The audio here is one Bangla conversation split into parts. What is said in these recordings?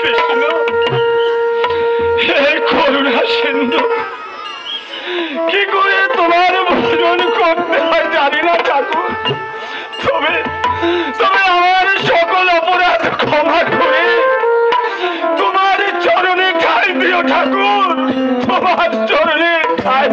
বিষ্ণু, হে করুণা সিন্ধু, কি করে তোমার ভজন করতে হয় জানি না ঠাকুর। তবে তবে আমার সকল অপরাধ ক্ষমা করে তোমার চরণে ঠাঁই দিও ঠাকুর, তোমার চরণে ঠাঁই।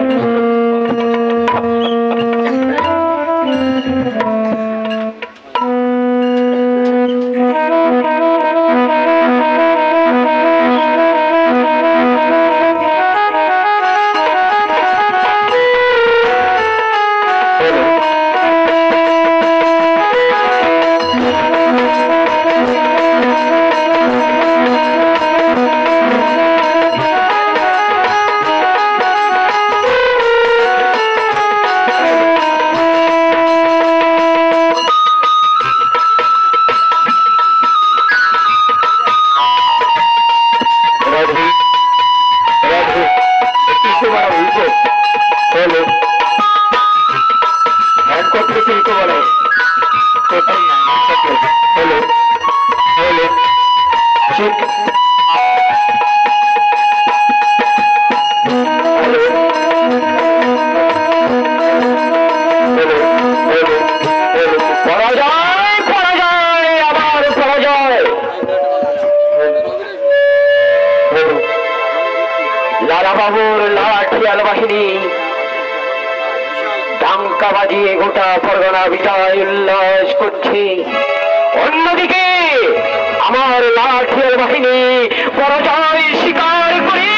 লালাবাবুর লাঠিয়াল বাহিনী ডাঙ্কা বাজিয়ে গোটা পরগনা বিজয় উল্লাস করছে। অন্যদিকে আমার লাঠিয়াল বাহিনী পরাজয় স্বীকার করে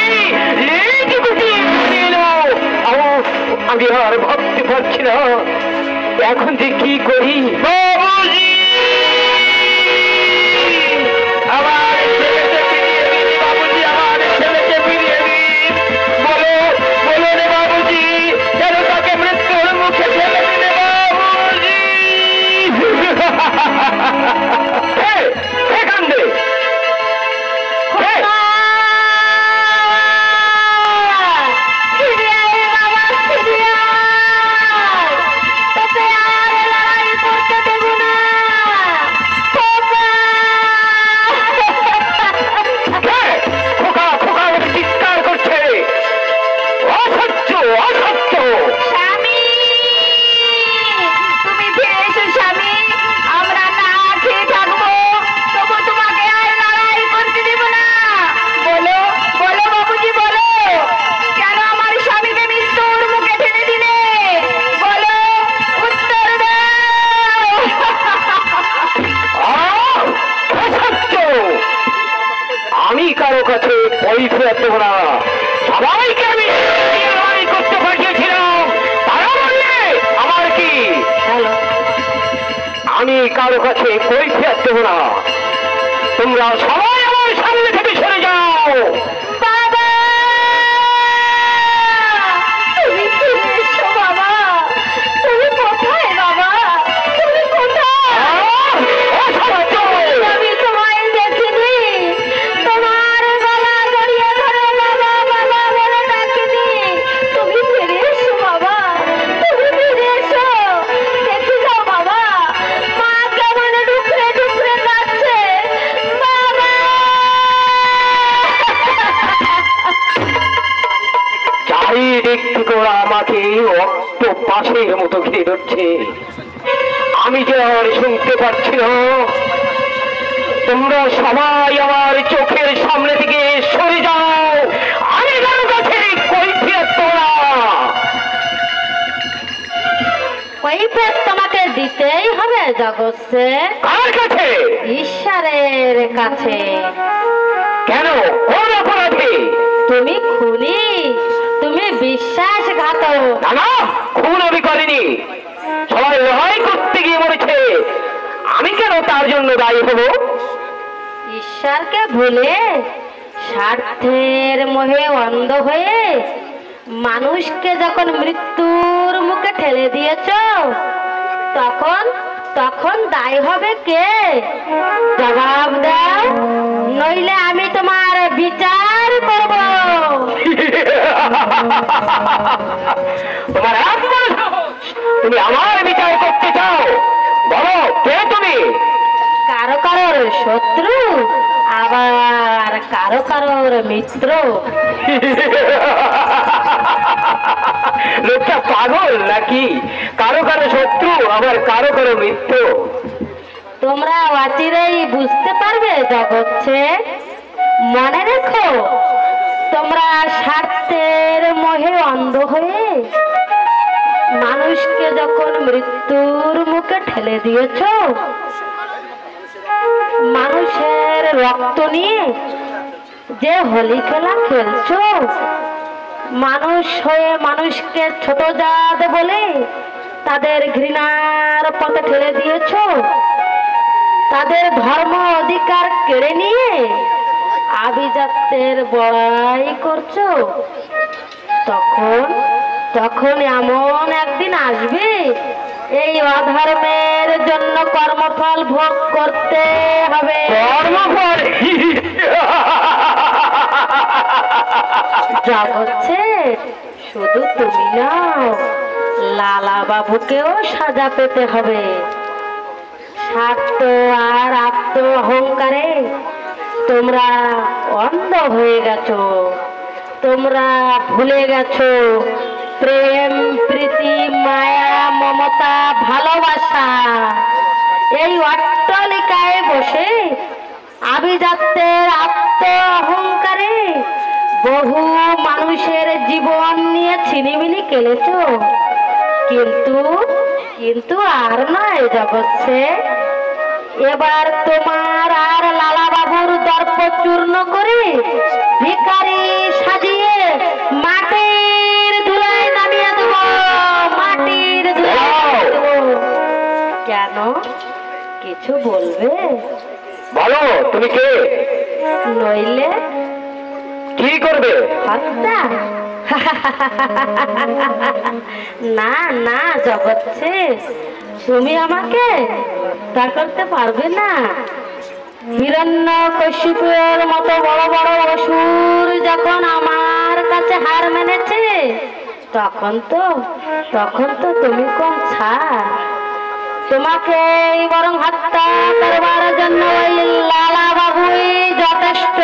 আমি আর ভাবতে পারছি না এখন যে কি করি। বাবুজি আমার ছেলেকে ফিরিয়ে দিন, বাবুজি আমার ছেলেকে ফিরিয়ে দিন। বলো বলো রে বাবুজি, যেন তাকে মৃত্যুর মুখে ফেলে দিলে বাবুজি। কান্দে সবাইকে আমি করতে পাঠিয়েছিলাম, তারা বললে আমার কি, আমি কারো কাছে কৈফিয়ত দেব না। তোমরা সবাই আমার সামনে থেকে সরে যাও। বাবা তুমি ফিরে এসো, বাবা তুমি কোথায়, বাবা তুমি কোথায়? আমি তোমায় দেখিনি, তোমার গলা জড়িয়ে ধরে বাবা বাবা বলে ডাকিনি। তুমি ফিরে এসো বাবা, তুমি ফিরে এসো, দেখে যাও বাবা মা কেমন ডুকরে ডুকরে কাঁদছে। বাবা চারিদিক থেকে ওরা আমাকে রক্ত পাশের মতো ঘিরে ধরছে, আমি যে আর শুনতে পাচ্ছি না। তোমরা সবাই আমার চোখের সামনে থেকে সরে যাও, আমি কারো কাছে কৈফিয়ত দেব না। কৈফিয়ত তোমাকে দিতেই হবে জগৎসে। কার কাছে? ঈশ্বরের কাছে। কেন? কোন অপরাধে? তুমি খুনি, তুমি বিশ্বাসঘাতক। না না, খুন আমি করিনি, সবাই লড়াই করতে গিয়ে মরেছে, আমি কেন তার জন্য দায়ী হব? ঈশ্বরকে ভুলে স্বার্থের মোহে অন্ধ হয়ে মানুষকে যখন মৃত্যুর মুখে ঠেলে দিয়েছ, তখন তখন দায়ী হবে কে? জবাব দাও, নইলে আমি তোমার বিচার করব। তোমার এত বড় সাহস, তুমি আমার বিচার করতে চাও? বলো কে তুমি? কারো কারোর শত্রু, আবার কারো কারোর মিত্র। লোকটা পাগল নাকি? কারো কারো শত্রু, আবার কারো কারো মিত্র। তোমরা অচিরেই বুঝতে পারবে জগৎছে। মনে রেখো, তোমরা স্বার্থের মোহে অন্ধ হয়ে মানুষকে যখন মৃত্যুর মুখে ঠেলে দিয়েছ, মানুষের রক্ত নিয়ে যে হোলি খেলা খেলছো, মানুষ হয়ে মানুষকে ছোট জাত বলে তাদের ঘৃণার পথে ঠেলে দিয়েছ, তাদের ধর্ম অধিকার কেড়ে নিয়ে আভিজাত্যের বড়াই করছো, তখন তখন এমন একদিন আসবে এই অধর্মের জন্য কর্মফল ভোগ করতে হবে। কর্মফল জগৎছে, শুধু তুমি নাও, লালা বাবুকেও সাজা পেতে হবে। স্বার্থ আর আত্ম অহংকারে তোমরা অন্ধ হয়ে গেছো। তোমরা ভুলে গেছো প্রেম, প্রীতি, মায়া, মমতা, ভালোবাসা। এই অট্টালিকায় বসে আভিজাত্যের আত্ম অহংকারে বহু মানুষের জীবন নিয়ে ছিনিমিনি খেলেছো। কিন্তু কিন্তু আর নয় জগৎছে, এবার তোমার আর লালা বাবুর দর্প চূর্ণ করে ভিখারি সাজিয়ে মাটির ধুলায় নামিয়ে দেব, মাটির ধুলায় দেব। কেন, কিছু বলবে? বলো, তুমি কে? নইলে কি করবে? হত্যা? না না জগৎছে, তুমি আমাকে তা করতে পারবে না। হিরণ্যকশিপুর মতো বড় বড় অসুর যখন আমার কাছে হার মেনেছে, তখন তো তুমি কম ছাড়। তোমাকে বরং হত্যা করবার জন্য ওই লালা বাবুই যথেষ্ট।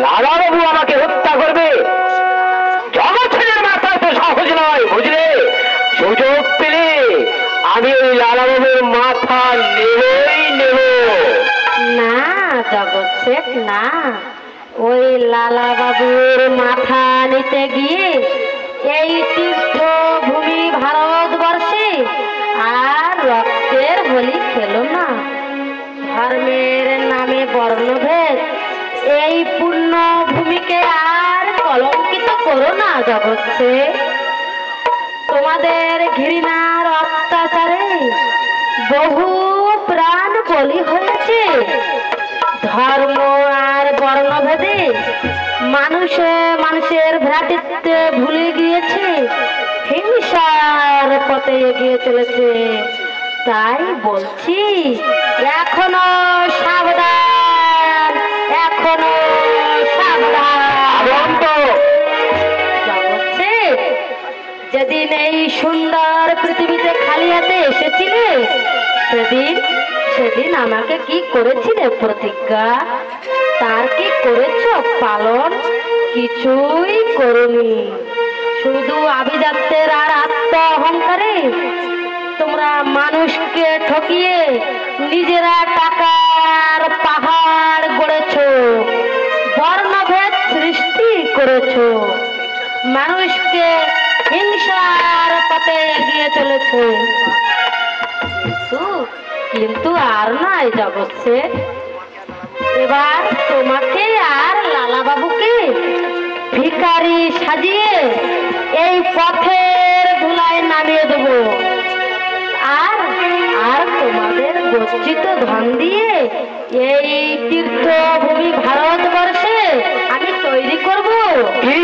লালা বাবু আমাকে হত্যা করবে? জগৎ ছেলের মাথায় তো সহজ নয়, বুঝলে? সুযোগ পেলে আমি ওই লালা বাবুর মাথা নেবই নেব। না জগৎ শেখ, না। ওই লালা বাবুর মাথা নিতে গিয়ে এই তীর্থভূমি ভারতবর্ষে আর রক্তের হোলি খেলো না। ধর্মের নামে বর্ণভেদ এই পূর্ণ ভূমিকে আর কলঙ্কিত করো না জগৎছে। তোমাদের ঘৃণার অত্যাচারে বহু প্রাণ বলি হয়েছে। ধর্ম আর বর্ণভেদে মানুষের ভ্রাতৃত্বে ভুলে গিয়েছে, হিংসার পথে এগিয়ে চলেছে। তাই বলছি, এখনো সাবধান, এখনো সাবধান। জগৎছে, যেদিন এই সুন্দর পৃথিবীতে খালি হাতে এসেছিলে, সেদিন আমাকে কি করেছিলে প্রতিজ্ঞা? তার কি করেছ পালন? কিছুই করনি। শুধু আভিজাত্যের আর আত্ম অহংকারে তোমরা মানুষকে ঠকিয়ে নিজেরা টাকার পাহাড় গড়েছ, বর্ণভেদ সৃষ্টি করেছ, মানুষকে হিংসার পথে এগিয়ে চলেছ। কিন্তু আর নয় জগৎছে, এবার তোমাকে আর লালা বাবুকে ভিখারি সাজিয়ে এই পথের ধুলায় নামিয়ে দেব। আর আর তোমাদের গচ্ছিত ধন দিয়ে এই তীর্থভূমি ভারতবর্ষে আমি তৈরি করব। কি